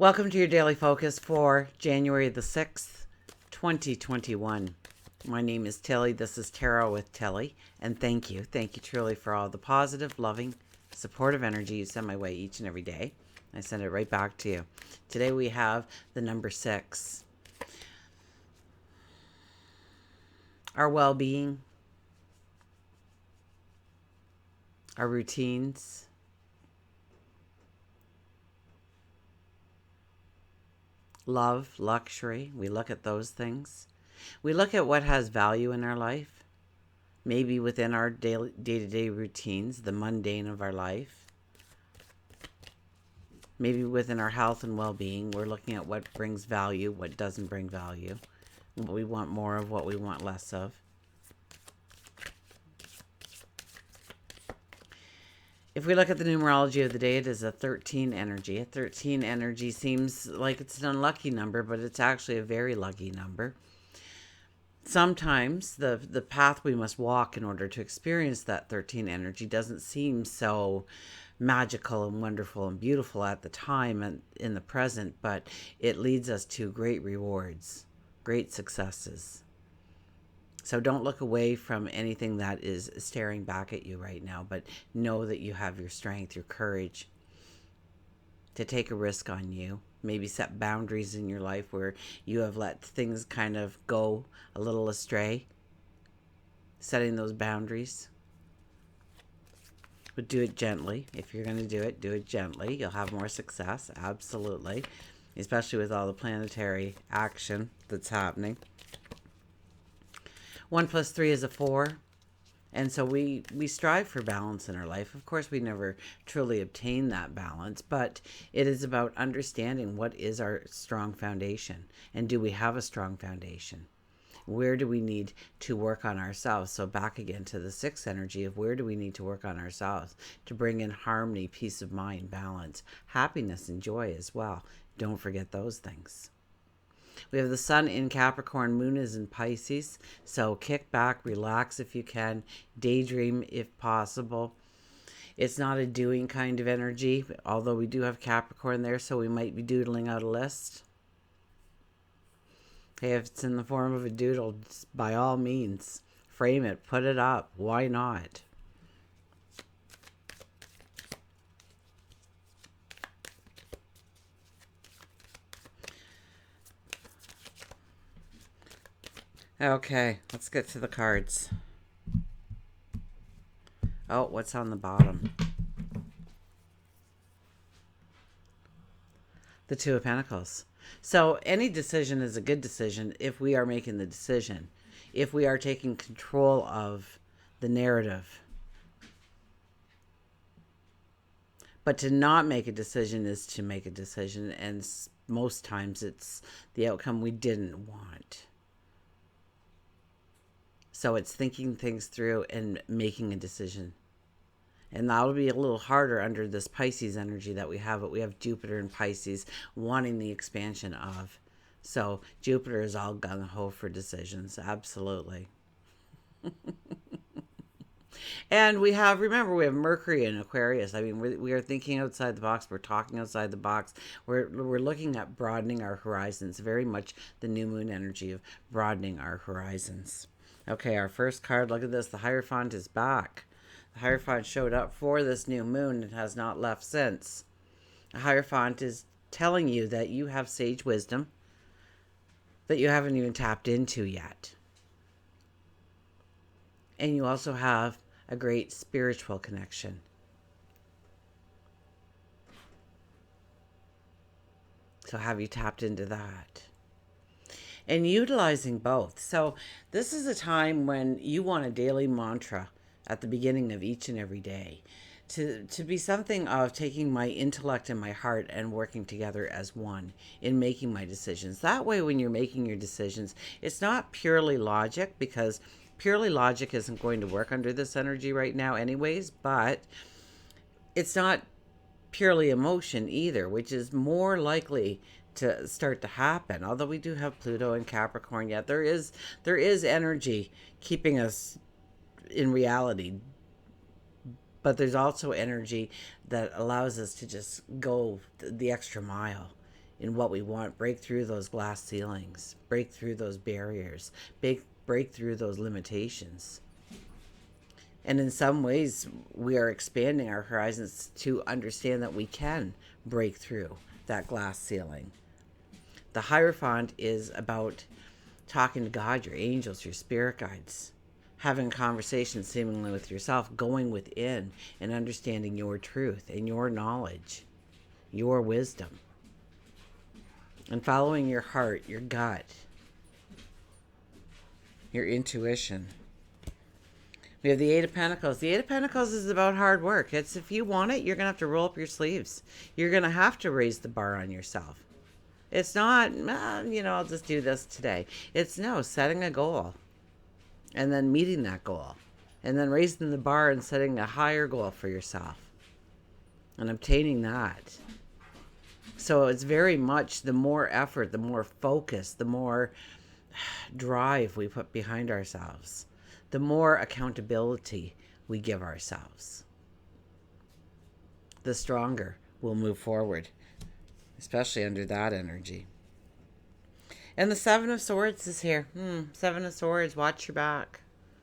Welcome to your daily focus for January the 6th, 2021. My name is Tilly. This is Tarot with Tilly. And thank you. Thank you truly for all the positive, loving, supportive energy you send my way each and every day. I send it right back to you. Today we have the number 6. Our well-being, our routines, love, luxury. We look at those things. We look at what has value in our life, maybe within our day-to-day routines, the mundane of our life. Maybe within our health and well-being, we're looking at what brings value, what doesn't bring value, what we want more of, what we want less of. If we look at the numerology of the day, it is a 13 energy. A 13 energy seems like it's an unlucky number, but it's actually a very lucky number. Sometimes the path we must walk in order to experience that 13 energy doesn't seem so magical and wonderful and beautiful at the time and in the present, but it leads us to great rewards, great successes. So don't look away from anything that is staring back at you right now, but know that you have your strength, your courage to take a risk on you. Maybe set boundaries in your life where you have let things kind of go a little astray. Setting those boundaries. But do it gently. If you're going to do it gently. You'll have more success, absolutely. Especially with all the planetary action that's happening. 1 plus 3 is a 4. And so we strive for balance in our life. Of course, we never truly obtain that balance, but it is about understanding what is our strong foundation. And do we have a strong foundation? Where do we need to work on ourselves? So back again to the 6th energy of where do we need to work on ourselves to bring in harmony, peace of mind, balance, happiness, and joy as well. Don't forget those things. We have the sun in Capricorn, moon is in Pisces. So kick back, relax if you can, daydream if possible. It's not a doing kind of energy, although we do have Capricorn there, so we might be doodling out a list. Hey, if it's in the form of a doodle, by all means, frame it, put it up. Why not? Okay, let's get to the cards. Oh, what's on the bottom? The 2 of Pentacles. So any decision is a good decision if we are making the decision, if we are taking control of the narrative. But to not make a decision is to make a decision, and most times it's the outcome we didn't want. So it's thinking things through and making a decision. And that'll be a little harder under this Pisces energy that we have, but we have Jupiter in Pisces wanting the expansion of. So Jupiter is all gung-ho for decisions, absolutely. And we have, remember, we have Mercury in Aquarius. I mean, we are thinking outside the box. We're talking outside the box. We're looking at broadening our horizons, very much the new moon energy of broadening our horizons. Okay, our first card, look at this. The Hierophant is back. The Hierophant showed up for this new moon and has not left since. The Hierophant is telling you that you have sage wisdom that you haven't even tapped into yet. And you also have a great spiritual connection. So have you tapped into that? And utilizing both. So this is a time when you want a daily mantra at the beginning of each and every day to be something of taking my intellect and my heart and working together as one in making my decisions. That way, when you're making your decisions, it's not purely logic, because purely logic isn't going to work under this energy right now anyways, but it's not purely emotion either, which is more likely to start to happen. Although we do have Pluto and Capricorn yet, there is energy keeping us in reality, but there's also energy that allows us to just go the extra mile in what we want, break through those glass ceilings, break through those barriers, break through those limitations. And in some ways, we are expanding our horizons to understand that we can break through that glass ceiling. The Hierophant is about talking to God, your angels, your spirit guides, having conversations seemingly with yourself, going within and understanding your truth and your knowledge, your wisdom, and following your heart, your gut, your intuition. We have the Eight of Pentacles. The Eight of Pentacles is about hard work. It's if you want it, you're going to have to roll up your sleeves. You're going to have to raise the bar on yourself. It's not, I'll just do this today. It's no, setting a goal and then meeting that goal and then raising the bar and setting a higher goal for yourself and obtaining that. So it's very much the more effort, the more focus, the more drive we put behind ourselves, the more accountability we give ourselves, the stronger we'll move forward, especially under that energy. And the Seven of Swords is here. Seven of Swords, watch your back.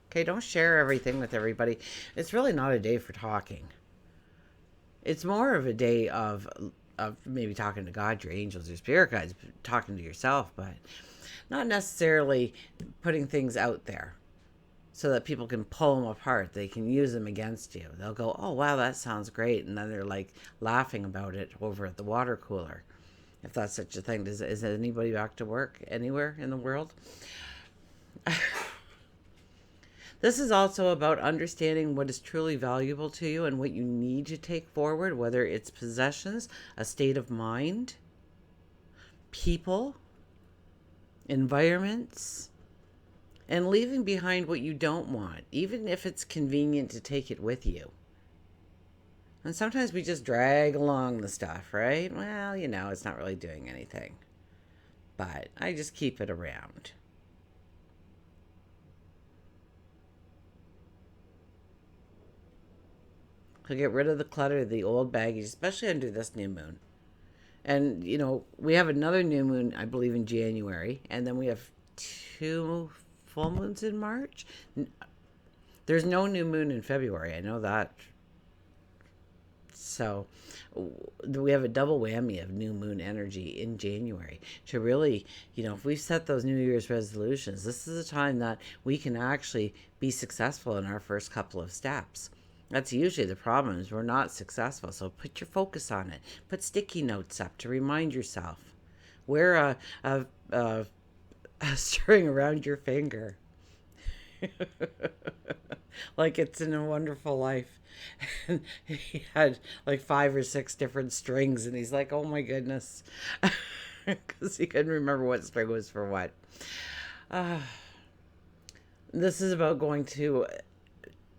Okay, don't share everything with everybody. It's really not a day for talking. It's more of a day of maybe talking to God, your angels, your spirit guides, talking to yourself, but not necessarily putting things out there so that people can pull them apart. They can use them against you. They'll go, oh, wow, that sounds great. And then they're like laughing about it over at the water cooler, if that's such a thing. Is anybody back to work anywhere in the world? This is also about understanding what is truly valuable to you and what you need to take forward, whether it's possessions, a state of mind, people, environments, and leaving behind what you don't want, even if it's convenient to take it with you. And sometimes we just drag along the stuff, right? Well, it's not really doing anything, but I just keep it around. To get rid of the clutter, the old baggage, especially under this new moon. And, we have another new moon, I believe, in January. And then we have 2 full moons in March. There's no new moon in February. I know that. So we have a double whammy of new moon energy in January to really, if we've set those New Year's resolutions, this is a time that we can actually be successful in our first couple of steps. That's usually the problem, is we're not successful. So put your focus on it. Put sticky notes up to remind yourself. Wear a string around your finger. Like it's in A Wonderful Life. And he had like 5 or 6 different strings, and he's like, oh my goodness. Because he couldn't remember what string was for what. This is about going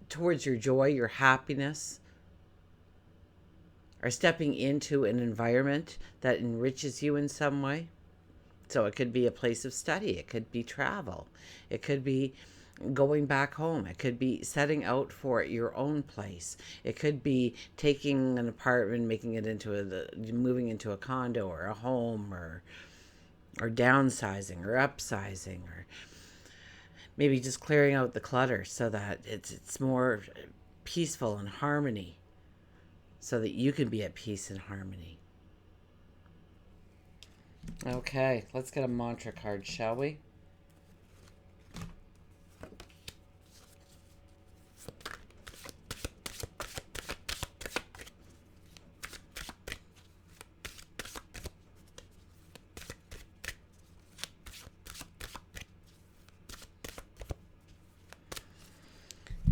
towards your joy, your happiness, or stepping into an environment that enriches you in some way. So it could be a place of study. It could be travel. It could be going back home. It could be setting out for your own place. It could be taking an apartment, making it moving into a condo or a home, or downsizing or upsizing, or maybe just clearing out the clutter so that it's more peaceful and harmony, so that you can be at peace and harmony. Okay, let's get a mantra card, shall we?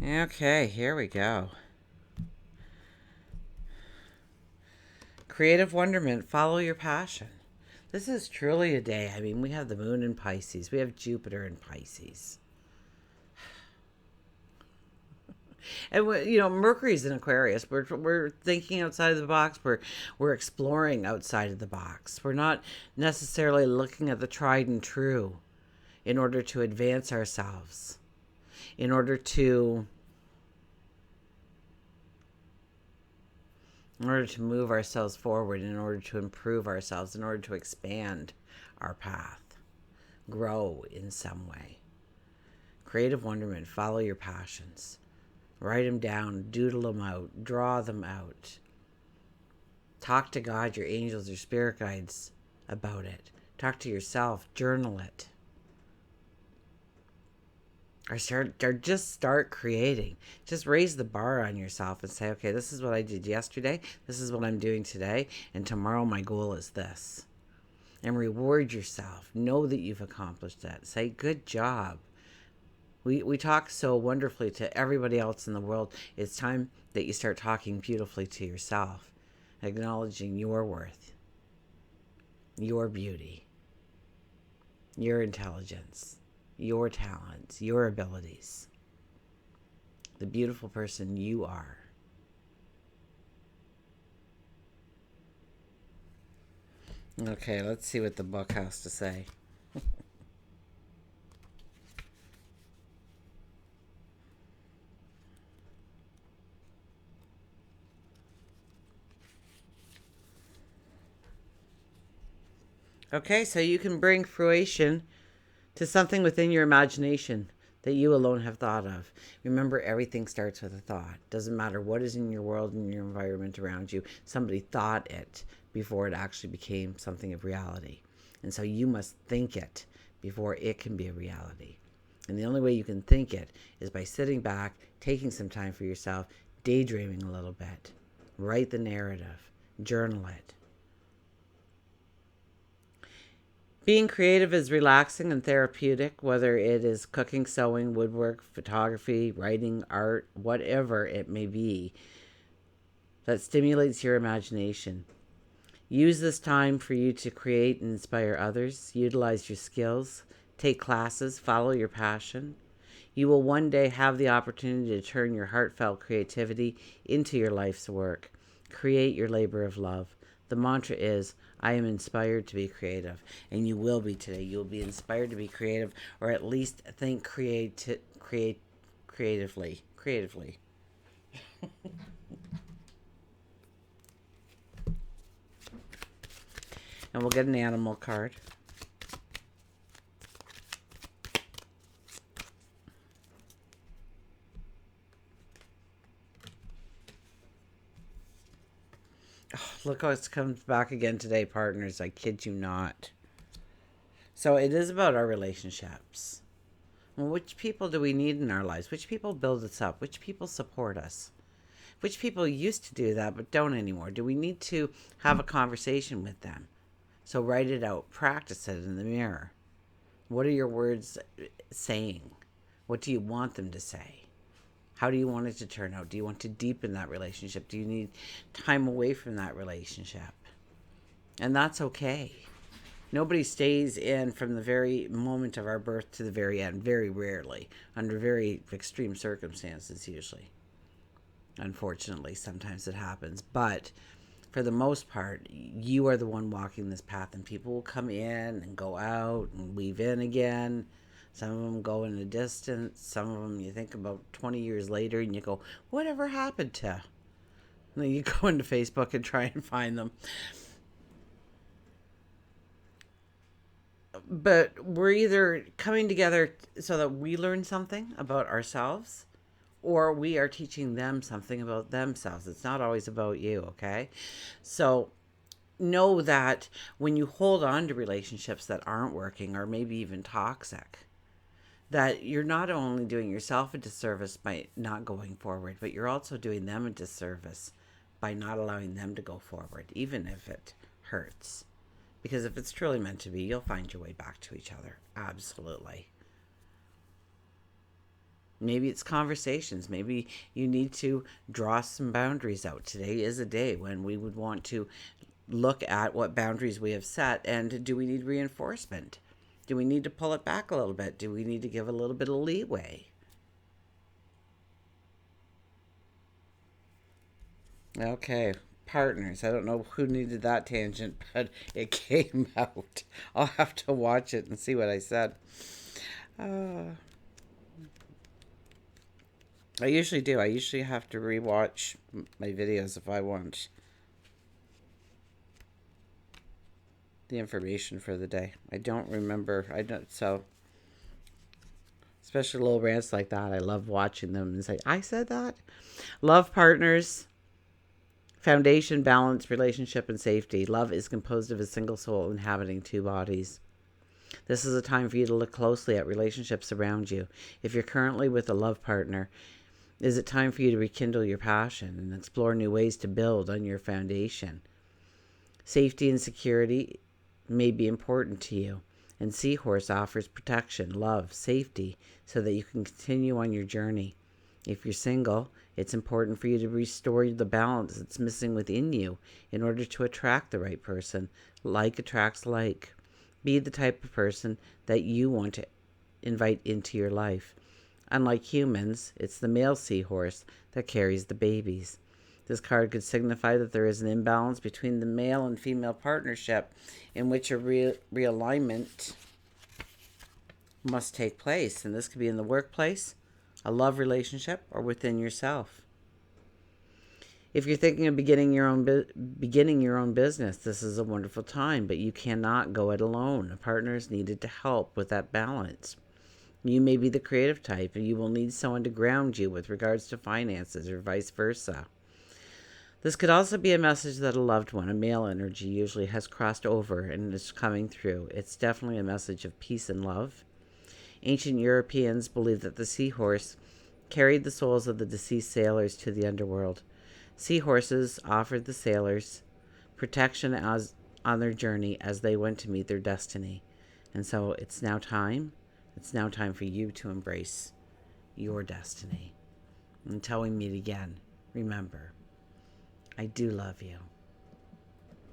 Okay, here we go. Creative wonderment, follow your passion. This is truly a day. I mean, we have the moon in Pisces. We have Jupiter in Pisces. And, Mercury's in Aquarius. We're thinking outside of the box. We're exploring outside of the box. We're not necessarily looking at the tried and true in order to advance ourselves, in order to in order to move ourselves forward, in order to improve ourselves, in order to expand our path, grow in some way. Creative wonderment, follow your passions. Write them down, doodle them out, draw them out. Talk to God, your angels, your spirit guides about it. Talk to yourself, journal it. Or just start creating. Just raise the bar on yourself and say, okay, this is what I did yesterday. This is what I'm doing today. And tomorrow my goal is this. And reward yourself. Know that you've accomplished that. Say, good job. We talk so wonderfully to everybody else in the world. It's time that you start talking beautifully to yourself. Acknowledging your worth. Your beauty. Your intelligence. Your talents, your abilities, the beautiful person you are. Okay, let's see what the book has to say. Okay, so you can bring fruition to something within your imagination that you alone have thought of. Remember, everything starts with a thought. Doesn't matter what is in your world and your environment around you. Somebody thought it before it actually became something of reality. And so you must think it before it can be a reality. And the only way you can think it is by sitting back, taking some time for yourself, daydreaming a little bit. Write the narrative. Journal it. Being creative is relaxing and therapeutic, whether it is cooking, sewing, woodwork, photography, writing, art, whatever it may be, that stimulates your imagination. Use this time for you to create and inspire others. Utilize your skills. Take classes. Follow your passion. You will one day have the opportunity to turn your heartfelt creativity into your life's work. Create your labor of love. The mantra is, I am inspired to be creative. And you will be today. You will be inspired to be creative, or at least think creatively. And we'll get an animal card. Oh, look how it comes back again today, partners. I kid you not. So it is about our relationships. Well, which people do we need in our lives? Which people build us up? Which people support us? Which people used to do that but don't anymore? Do we need to have a conversation with them? So write it out. Practice it in the mirror. What are your words saying? What do you want them to say? How do you want it to turn out? Do you want to deepen that relationship? Do you need time away from that relationship? And that's okay. Nobody stays in from the very moment of our birth to the very end, very rarely, under very extreme circumstances usually. Unfortunately, sometimes it happens. But for the most part, you are the one walking this path, and people will come in and go out and weave in again. Some of them go in a distance. Some of them you think about 20 years later and you go, whatever happened to? And then you go into Facebook and try and find them. But we're either coming together so that we learn something about ourselves, or we are teaching them something about themselves. It's not always about you, okay? So know that when you hold on to relationships that aren't working or maybe even toxic, that you're not only doing yourself a disservice by not going forward, but you're also doing them a disservice by not allowing them to go forward, even if it hurts. Because if it's truly meant to be, you'll find your way back to each other. Absolutely. Maybe it's conversations. Maybe you need to draw some boundaries out. Today is a day when we would want to look at what boundaries we have set, and do we need reinforcement? Do we need to pull it back a little bit? Do we need to give a little bit of leeway? Okay, partners. I don't know who needed that tangent, but it came out. I'll have to watch it and see what I said. I usually do. I usually have to rewatch my videos if I want the information for the day. I don't remember. I don't. So, especially little rants like that, I love watching them and say, I said that. Love partners, foundation, balance, relationship, and safety. Love is composed of a single soul inhabiting two bodies. This is a time for you to look closely at relationships around you. If you're currently with a love partner, is it time for you to rekindle your passion and explore new ways to build on your foundation? Safety and security may be important to you, and Seahorse offers protection, love, safety, so that you can continue on your journey. If you're single, it's important for you to restore the balance that's missing within you in order to attract the right person. Like attracts like. Be the type of person that you want to invite into your life. Unlike humans, it's the male seahorse that carries the babies. This card could signify that there is an imbalance between the male and female partnership in which a realignment must take place. And this could be in the workplace, a love relationship, or within yourself. If you're thinking of beginning your own business, this is a wonderful time, but you cannot go it alone. A partner is needed to help with that balance. You may be the creative type, and you will need someone to ground you with regards to finances or vice versa. This could also be a message that a loved one, a male energy, usually has crossed over and is coming through. It's definitely a message of peace and love. Ancient Europeans believed that the seahorse carried the souls of the deceased sailors to the underworld. Seahorses offered the sailors protection on their journey as they went to meet their destiny. And so it's now time. It's now time for you to embrace your destiny. Until we meet again, remember, I do love you.